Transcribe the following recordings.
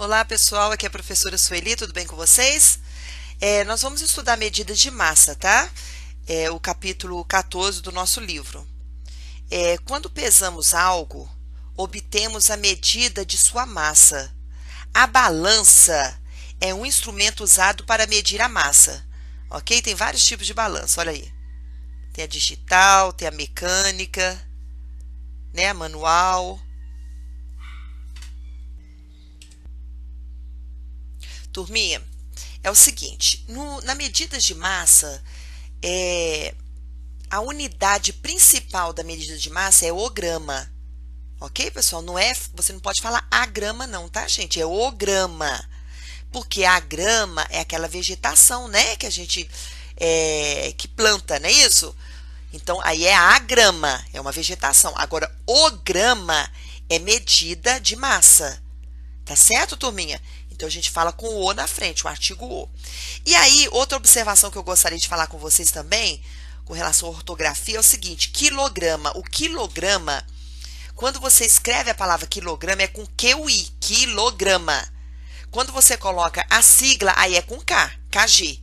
Olá pessoal, aqui é a professora Sueli, tudo bem com vocês? Nós vamos estudar medidas de massa, tá? O capítulo 14 do nosso livro. Quando pesamos algo, obtemos a medida de sua massa. A balança é um instrumento usado para medir a massa, ok? Tem vários tipos de balança, olha aí. Tem a digital, tem a mecânica, né? A manual. Turminha, é o seguinte, na medidas de massa, a unidade principal da medida de massa é o grama, ok, pessoal? Você não pode falar a grama não, tá, gente? É o grama, porque a grama é aquela vegetação, né, que a gente que planta, não é isso? Então, aí é a grama, é uma vegetação. Agora, o grama é medida de massa, tá certo, turminha? Então, a gente fala com o O na frente, o artigo O. E aí, outra observação que eu gostaria de falar com vocês também, com relação à ortografia, é o seguinte, quilograma. O quilograma, quando você escreve a palavra quilograma, é com QI, quilograma. Quando você coloca a sigla, aí é com K, KG.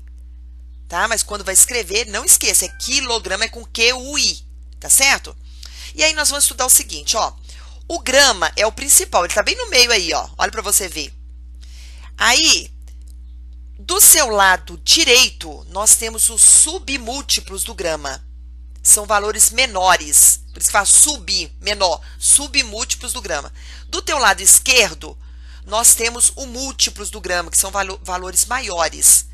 Tá? Mas quando vai escrever, não esqueça, é quilograma, é com QI, tá certo? E aí, nós vamos estudar o seguinte, ó. O grama é o principal, ele tá bem no meio aí, ó. Olha para você ver. Aí, do seu lado direito, nós temos os submúltiplos do grama. São valores menores. Por isso que fala menor, submúltiplos do grama. Do teu lado esquerdo, nós temos os múltiplos do grama, que são valores maiores.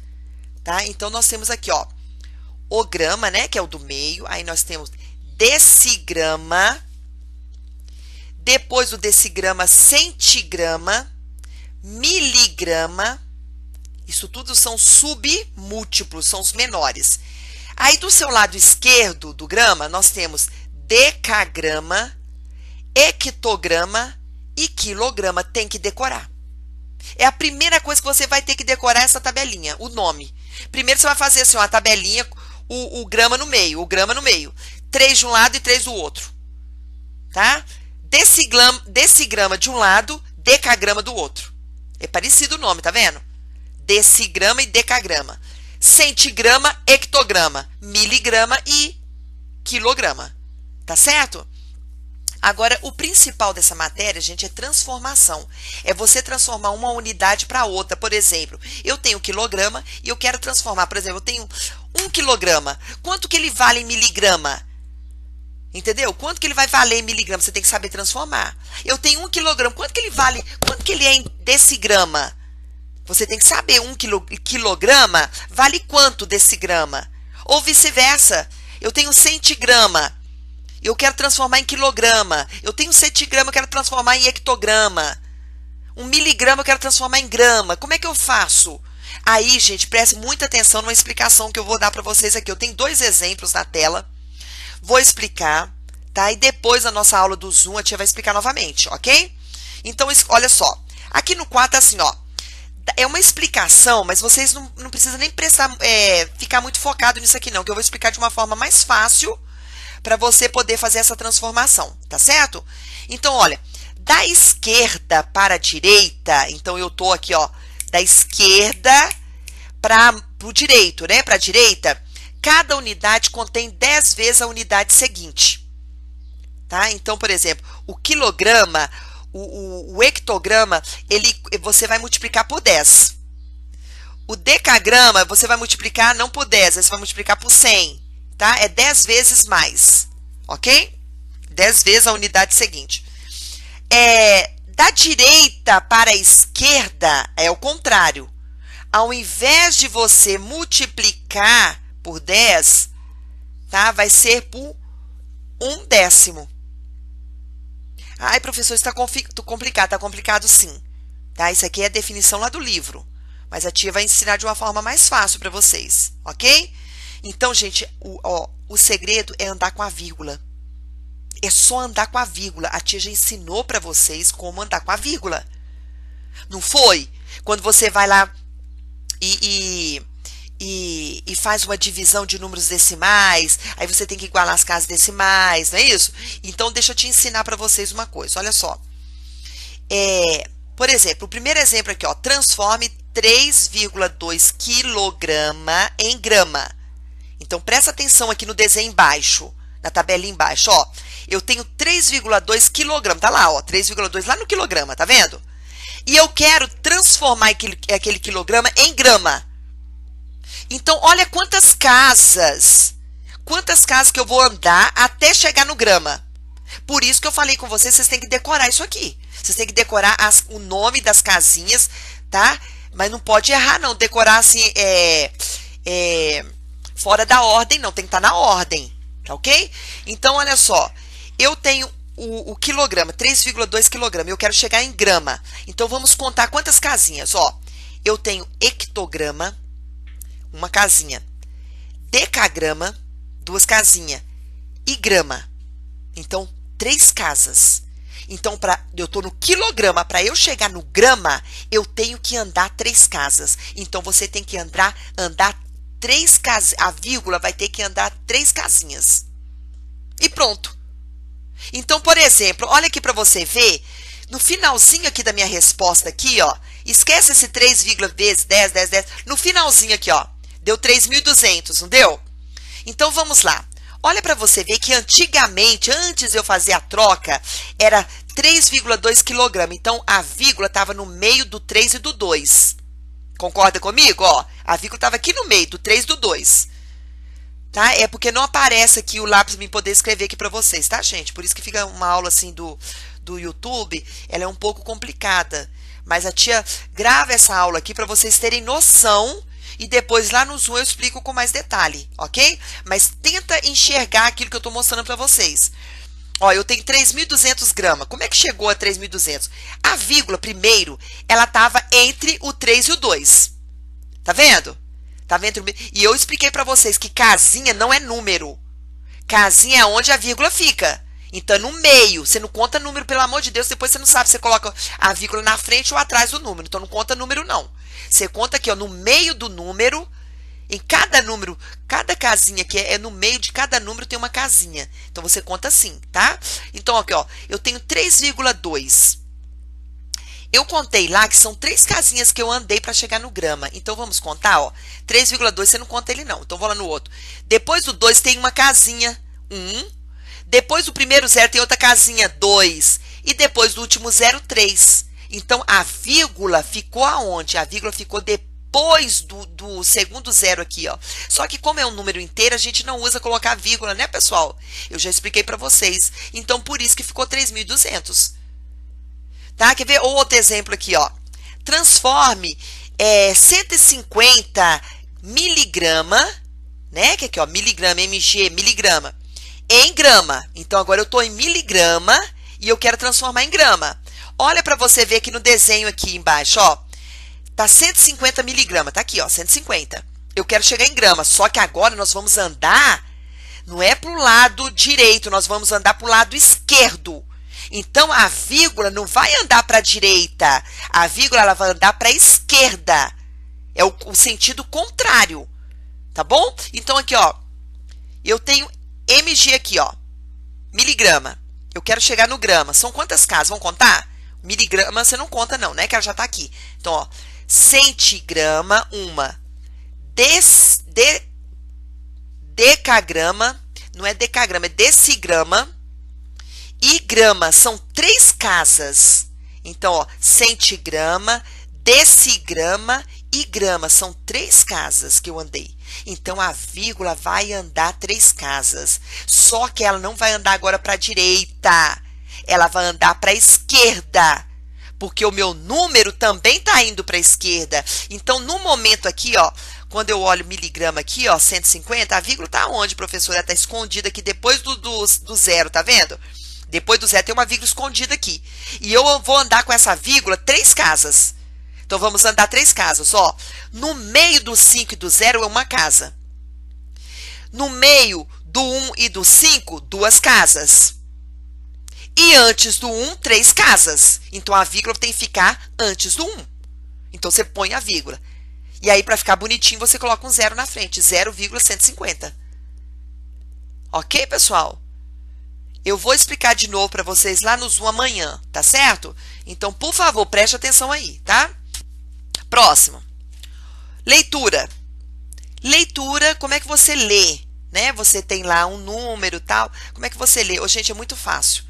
Tá? Então, nós temos aqui, ó, o grama, né, que é o do meio. Aí, nós temos decigrama. Depois do decigrama, centigrama. Miligrama, isso tudo são submúltiplos, são os menores. Aí do seu lado esquerdo do grama, nós temos decagrama, hectograma e quilograma. Tem que decorar. É a primeira coisa que você vai ter que decorar essa tabelinha, o nome. Primeiro você vai fazer assim, uma tabelinha, o grama no meio, o grama no meio. 3 de um lado e 3 do outro. Tá? Decigrama de um lado, decagrama do outro. É parecido o nome, tá vendo? Decigrama e decagrama. Centigrama, hectograma, miligrama e quilograma. Tá certo? Agora, o principal dessa matéria, gente, é transformação. É você transformar uma unidade para outra. Por exemplo, eu tenho quilograma e eu quero transformar. Por exemplo, eu tenho 1 quilograma. Quanto que ele vale em miligrama? Entendeu? Quanto que ele vai valer em miligrama? Você tem que saber transformar. Eu tenho 1 quilograma. Quanto que ele vale? Quanto que ele é em decigrama? Você tem que saber. 1 quilograma vale quanto decigrama? Ou vice-versa. Eu tenho centigrama. Eu quero transformar em quilograma. Eu tenho centigrama, eu quero transformar em hectograma. 1 miligrama eu quero transformar em grama. Como é que eu faço? Aí, gente, preste muita atenção numa explicação que eu vou dar para vocês aqui. Eu tenho 2 exemplos na tela. Vou explicar, tá? E depois, na nossa aula do Zoom, a tia vai explicar novamente, ok? Então, olha só. Aqui no quadro, assim, ó. É uma explicação, mas vocês não precisam nem ficar muito focado nisso aqui, não. Que eu vou explicar de uma forma mais fácil para você poder fazer essa transformação, tá certo? Então, olha. Da esquerda para a direita, então eu tô aqui, ó. Da esquerda para o direito, né? Para a direita. Cada unidade contém 10 vezes a unidade seguinte. Tá? Então, por exemplo, o quilograma, o hectograma, você vai multiplicar por 10. O decagrama, você vai multiplicar não por 10, você vai multiplicar por 100. Tá? É 10 vezes mais. Ok? 10 vezes a unidade seguinte. Da direita para a esquerda, é o contrário. Ao invés de você multiplicar por 10, tá? Vai ser por 1/10. Ai, professor, isso tá complicado. Tá complicado sim. Tá? Isso aqui é a definição lá do livro. Mas a tia vai ensinar de uma forma mais fácil para vocês, ok? Então, gente, o segredo é andar com a vírgula. É só andar com a vírgula. A tia já ensinou para vocês como andar com a vírgula. Não foi? Quando você vai lá e faz uma divisão de números decimais, aí você tem que igualar as casas decimais, não é isso? Então, deixa eu te ensinar para vocês uma coisa, olha só. Por exemplo, o primeiro exemplo aqui, ó, transforme 3,2 quilograma em grama. Então, presta atenção aqui no desenho embaixo, na tabelinha embaixo, ó. Eu tenho 3,2 quilograma, tá lá, ó, 3,2 lá no quilograma, tá vendo? E eu quero transformar aquele quilograma em grama. Então, olha quantas casas que eu vou andar até chegar no grama. Por isso que eu falei com vocês, vocês têm que decorar isso aqui. Vocês têm que decorar o nome das casinhas, tá? Mas não pode errar, não. Decorar assim, fora da ordem, não. Tem que estar na ordem, tá ok? Então, olha só. Eu tenho o quilograma, 3,2 quilograma. Eu quero chegar em grama. Então, vamos contar quantas casinhas, ó. Eu tenho hectograma, uma casinha. Decagrama, duas casinhas. E grama. Então, 3 casas. Então, eu estou no quilograma. Para eu chegar no grama, eu tenho que andar 3 casas. Então, você tem que andar 3 casas. A vírgula vai ter que andar 3 casinhas. E pronto. Então, por exemplo, olha aqui para você ver. No finalzinho aqui da minha resposta aqui, ó. Esquece esse 3, vezes 10, 10, 10. No finalzinho aqui, ó. Deu 3.200, não deu? Então, vamos lá. Olha para você ver que antigamente, antes de eu fazer a troca, era 3,2 kg. Então, a vírgula estava no meio do 3 e do 2. Concorda comigo? Ó, a vírgula estava aqui no meio do 3 e do 2. Tá? É porque não aparece aqui o lápis para eu poder escrever aqui para vocês, tá, gente? Por isso que fica uma aula assim do YouTube, ela é um pouco complicada. Mas a tia grava essa aula aqui para vocês terem noção. E depois lá no Zoom eu explico com mais detalhe, ok? Mas tenta enxergar aquilo que eu estou mostrando para vocês. Ó, eu tenho 3.200 gramas. Como é que chegou a 3.200? A vírgula, primeiro, ela estava entre o 3 e o 2. Tá vendo? Tá vendo? E eu expliquei para vocês que casinha não é número. Casinha é onde a vírgula fica. Então, no meio. Você não conta número, pelo amor de Deus. Depois você não sabe se você coloca a vírgula na frente ou atrás do número. Então, não conta número, não. Você conta aqui, ó, no meio do número, em cada número, cada casinha que é no meio de cada número tem uma casinha. Então, você conta assim, tá? Então, aqui, ó, eu tenho 3,2. Eu contei lá que são 3 casinhas que eu andei para chegar no grama. Então, vamos contar, ó. 3,2 você não conta ele, não. Então, vou lá no outro. Depois do 2 tem uma casinha, 1. Depois do primeiro 0 tem outra casinha, 2. E depois do último 0, 3. Então, a vírgula ficou aonde? A vírgula ficou depois do segundo 0 aqui, ó. Só que como é um número inteiro, a gente não usa colocar vírgula, né, pessoal? Eu já expliquei para vocês. Então, por isso que ficou 3.200. Tá? Quer ver outro exemplo aqui, ó. Transforme 150 miligrama, né? Que aqui, ó, miligrama, mg, miligrama, em grama. Então, agora eu estou em miligrama e eu quero transformar em grama. Olha para você ver aqui no desenho aqui embaixo, ó. Tá 150 miligramas, tá aqui, ó, 150. Eu quero chegar em grama, só que agora nós vamos andar, não é pro lado direito, nós vamos andar pro lado esquerdo. Então, a vírgula não vai andar para a direita, a vírgula ela vai andar para a esquerda. É o sentido contrário, tá bom? Então, aqui, ó, eu tenho mg aqui, ó, miligrama. Eu quero chegar no grama. São quantas casas? Vamos contar? Miligrama você não conta não, né? Que ela já tá aqui. Então, ó, centigrama, uma. Decagrama, não é decagrama, é decigrama. E grama, são 3 casas. Então, ó, centigrama, decigrama e grama, são 3 casas que eu andei. Então, a vírgula vai andar 3 casas. Só que ela não vai andar agora para a direita. Ela vai andar para a esquerda. Porque o meu número também está indo para a esquerda. Então, no momento aqui, ó, quando eu olho miligrama aqui, ó, 150, a vírgula está onde, professora? Ela está escondida aqui depois do 0, tá vendo? Depois do 0 tem uma vírgula escondida aqui. E eu vou andar com essa vírgula 3 casas. Então, vamos andar 3 casas, ó. No meio do 5 e do 0 é uma casa. No meio do 1 e do 5, 2 casas. E antes do 1, 3 casas. Então, a vírgula tem que ficar antes do 1. Então, você põe a vírgula. E aí, para ficar bonitinho, você coloca um 0 na frente. 0,150. Ok, pessoal? Eu vou explicar de novo para vocês lá no Zoom amanhã, tá certo? Então, por favor, preste atenção aí, tá? Próximo. Leitura. Leitura, como é que você lê? Né? Você tem lá um número e tal. Como é que você lê? Ô, gente, é muito fácil.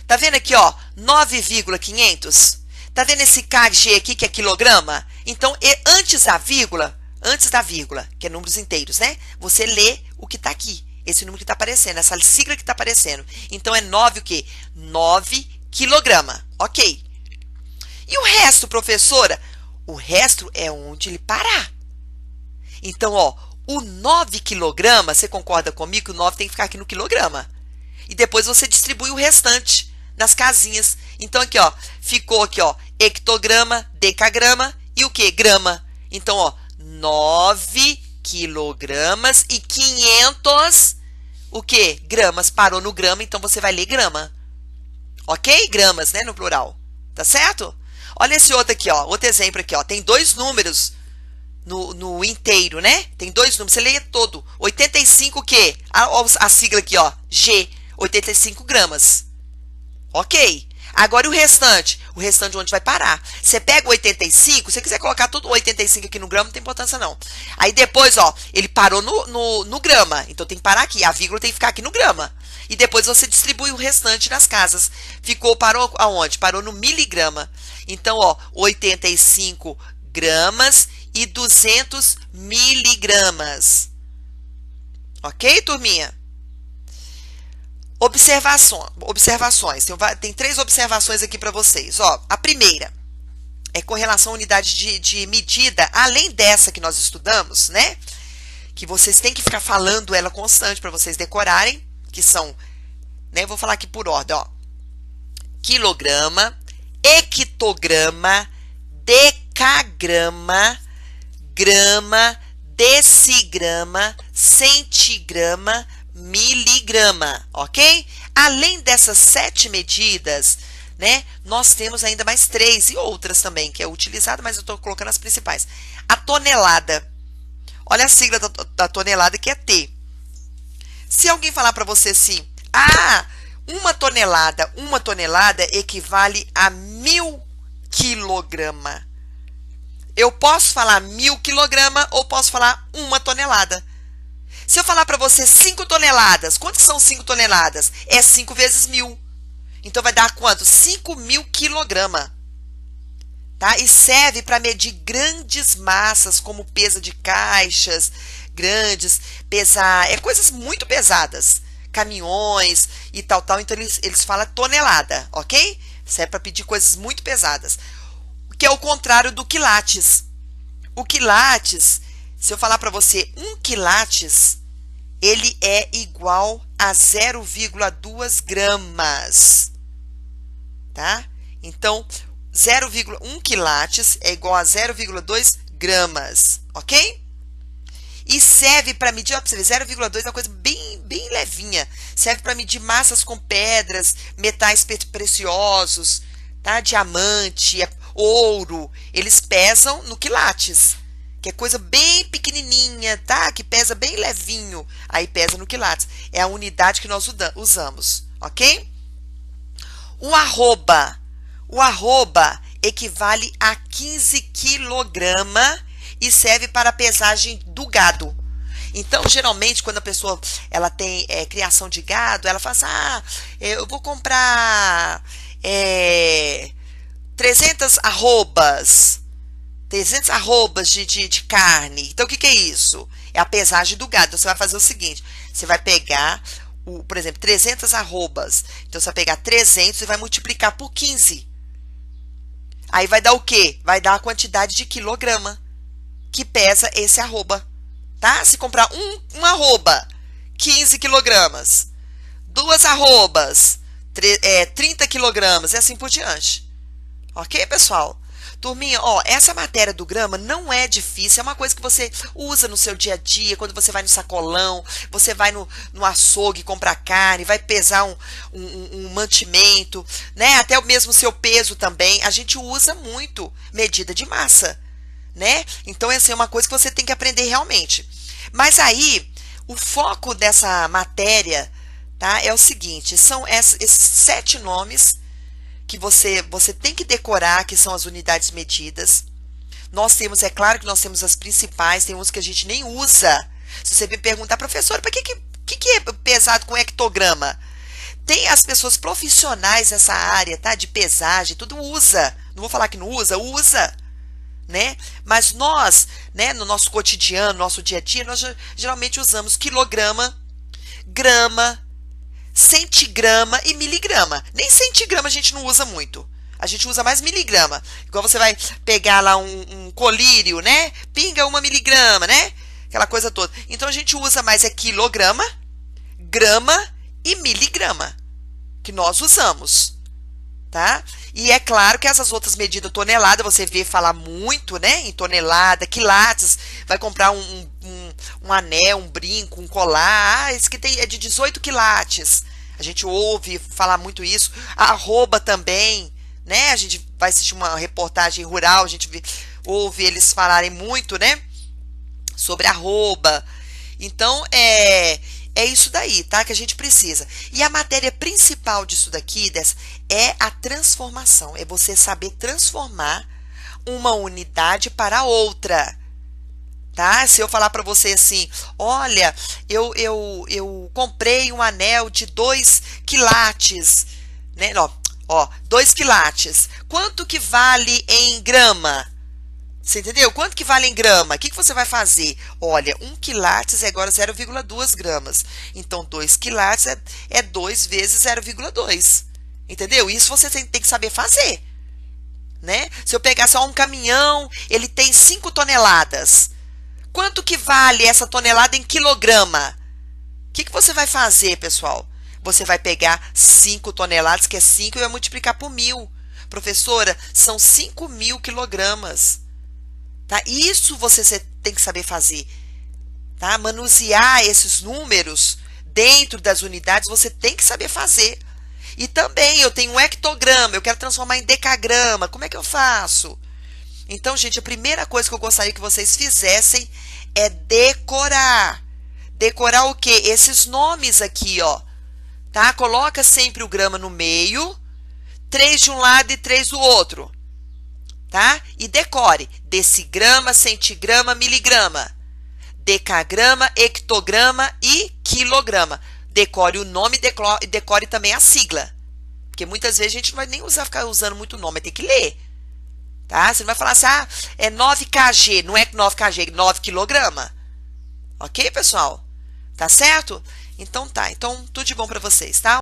Tá vendo aqui, ó, 9,500? Tá vendo esse kg aqui, que é quilograma? Então, antes da vírgula, que é números inteiros, né? Você lê o que tá aqui. Esse número que tá aparecendo, essa sigla que tá aparecendo. Então, é 9 o quê? 9 quilograma. Ok. E o resto, professora? O resto é onde ele parar. Então, ó, o 9 quilogramas, você concorda comigo que o 9 tem que ficar aqui no quilograma. E depois você distribui o restante nas casinhas. Então, aqui, ó, ficou aqui, ó, hectograma, decagrama e o que? Grama. Então, ó, 9 quilogramas e 500, o que? Gramas. Parou no grama, então você vai ler grama. Ok? Gramas, né, no plural. Tá certo? Olha esse outro aqui, ó, outro exemplo aqui, ó, tem dois números no inteiro, né? Tem dois números, você lê todo. 85 o quê? A sigla aqui, ó, G, 85 gramas. Ok. Agora o restante onde vai parar? Você pega o 85, se você quiser colocar todo o 85 aqui no grama, não tem importância não. Aí depois, ó, ele parou no grama, então tem que parar aqui, a vírgula tem que ficar aqui no grama. E depois você distribui o restante nas casas. Parou aonde? Parou no miligrama. Então, ó, 85 gramas e 200 miligramas. Ok, turminha? Observações. Tem 3 observações aqui para vocês. Ó, a primeira é com relação à unidade de medida, além dessa que nós estudamos, né? Que vocês têm que ficar falando ela constante para vocês decorarem, que são, né? Vou falar aqui por ordem, ó. Quilograma, hectograma, decagrama, grama, decigrama, centigrama, miligrama, ok? Além dessas 7 medidas, né, nós temos ainda mais 3 e outras também, que é utilizada, mas eu estou colocando as principais. A tonelada. Olha a sigla da tonelada, que é T. Se alguém falar para você assim, uma tonelada equivale a 1000 quilograma. Eu posso falar 1000 quilograma ou posso falar 1 tonelada. Se eu falar para você 5 toneladas, quanto são 5 toneladas? É 5 vezes 1000. Então, vai dar quanto? 5.000 quilograma. Tá? E serve para medir grandes massas, como peso de caixas grandes, coisas muito pesadas. Caminhões e tal. Então, eles falam tonelada, ok? Serve para pedir coisas muito pesadas. Que é o contrário do quilates. O quilates, se eu falar para você 1 quilates, ele é igual a 0,2 gramas. Tá? Então, 0,1 quilates é igual a 0,2 gramas. Ok? E serve para medir, ó, pra você ver, 0,2 é uma coisa bem levinha. Serve para medir massas com pedras, metais preciosos, tá? Diamante, ouro. Eles pesam no quilates, que é coisa bem pequenininha, tá? Que pesa bem levinho. Aí pesa no quilates. É a unidade que nós usamos, ok? O arroba equivale a 15 quilograma e serve para a pesagem do gado. Então, geralmente, quando a pessoa ela tem criação de gado, ela fala assim, eu vou comprar 300 arrobas de carne. Então, o que é isso? É a pesagem do gado. Então, você vai fazer o seguinte, você vai pegar, por exemplo, 300 arrobas. Então, você vai pegar 300 e vai multiplicar por 15. Aí vai dar o quê? Vai dar a quantidade de quilograma que pesa esse arroba. Tá? Se comprar um arroba, 15 quilogramas. 2 arrobas, 30 quilogramas, e assim por diante. Ok, pessoal? Turminha, ó, essa matéria do grama não é difícil, é uma coisa que você usa no seu dia a dia, quando você vai no sacolão, você vai no açougue comprar carne, vai pesar um mantimento, né? Até mesmo o seu peso também, a gente usa muito medida de massa, né? Então, essa é uma coisa que você tem que aprender realmente. Mas aí, o foco dessa matéria, tá, é o seguinte, são esses 7 nomes que você tem que decorar, que são as unidades medidas. Nós temos, é claro que nós temos as principais, tem uns que a gente nem usa. Se você me perguntar, professora, para que é pesado com hectograma? Tem as pessoas profissionais nessa área, tá? De pesagem, tudo usa. Não vou falar que não usa, usa, né? Mas nós, né, no nosso cotidiano, nosso dia a dia, nós geralmente usamos quilograma, grama, centigrama e miligrama. Nem centigrama a gente não usa muito. A gente usa mais miligrama. Igual você vai pegar lá um colírio, né? Pinga 1 miligrama, né? Aquela coisa toda. Então a gente usa mais quilograma, grama e miligrama, que nós usamos, tá? E é claro que essas outras medidas, tonelada, você vê falar muito, né? Em tonelada, quilates, vai comprar um anel, um brinco, um colar, esse que é de 18 quilates. A gente ouve falar muito isso. A arroba também, né? A gente vai assistir uma reportagem rural, a gente ouve eles falarem muito, né? Sobre arroba. Então, é isso daí, tá? Que a gente precisa. E a matéria principal disso daqui, é a transformação. É você saber transformar uma unidade para outra. Tá? Se eu falar para você assim, olha, eu comprei um anel de 2 quilates, né? Ó, 2 quilates. Quanto que vale em grama? Você entendeu? Quanto que vale em grama? O que você vai fazer? Olha, 1 quilates é agora 0,2 gramas. Então, 2 quilates é 2 vezes 0,2. Entendeu? Isso você tem que saber fazer, né? Se eu pegar só um caminhão, ele tem 5 toneladas. Quanto que vale essa tonelada em quilograma? O que você vai fazer, pessoal? Você vai pegar 5 toneladas, que é 5, e vai multiplicar por 1.000. Professora, são 5.000 quilogramas. Tá? Isso você tem que saber fazer, tá? Manusear esses números dentro das unidades, você tem que saber fazer. E também eu tenho um hectograma, eu quero transformar em decagrama, como é que eu faço? Então, gente, a primeira coisa que eu gostaria que vocês fizessem é decorar. Decorar o quê? Esses nomes aqui, ó. Tá? Coloca sempre o grama no meio, 3 de um lado e 3 do outro. Tá? E decore decigrama, centigrama, miligrama, decagrama, hectograma e quilograma. Decore o nome e decore também a sigla. Porque muitas vezes a gente não vai nem ficar usando muito nome, tem que ler. Tá? Você não vai falar assim, é 9 kg, não é 9 kg, 9 quilograma. Ok, pessoal? Tá certo? Então tá. Então, tudo de bom para vocês, tá?